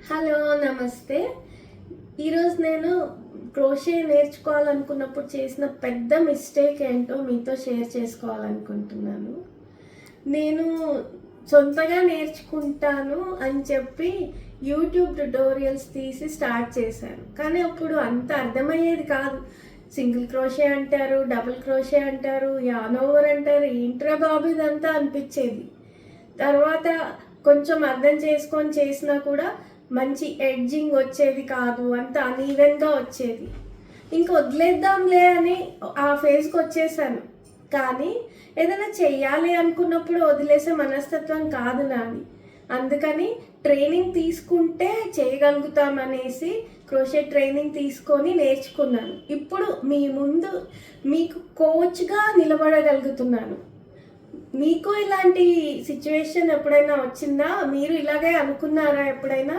Hello నమస్తే. ఈరోజు నేను క్రోషే నేర్చుకోవాలనుకున్నప్పుడు చేసిన పెద్ద మిస్టేక్ ఏంటో మీతో షేర్ చేసుకోవాలనుకుంటున్నాను. నేను సొంతగా నేర్చుకుంటాను అని చెప్పి యూట్యూబ్ ట్యుటోరియల్స్ తీసి స్టార్ట్ చేశాను. కానీ అప్పుడు అంత అర్థమయ్యేది కాదు. సింగిల్ క్రోషే అంటారు, డబుల్ క్రోషే అంటారు, యార్న్ ఓవర్ అంటారు, ఏంట్రా బాబు ఇదంతా అనిపించేది. తర్వాత కొంచెం అర్థం చేసుకొని చేసినా కూడా మంచి ఎడ్జింగ్ వచ్చేది కాదు, అంత అనీవెన్గా వచ్చేది. ఇంక వదిలేద్దాంలే అని ఆ ఫేజ్కి వచ్చేసాను. కానీ ఏదైనా చెయ్యాలి అనుకున్నప్పుడు వదిలేసే మనస్తత్వం కాదు నాది. అందుకని ట్రైనింగ్ తీసుకుంటే చేయగలుగుతామనేసి క్రోషే ట్రైనింగ్ తీసుకొని నేర్చుకున్నాను. ఇప్పుడు మీ ముందు మీకు కోచ్గా నిలబడగలుగుతున్నాను. మీకు ఇలాంటి సిచ్యువేషన్ ఎప్పుడైనా వచ్చిందా? మీరు ఇలాగే అనుకున్నారా ఎప్పుడైనా?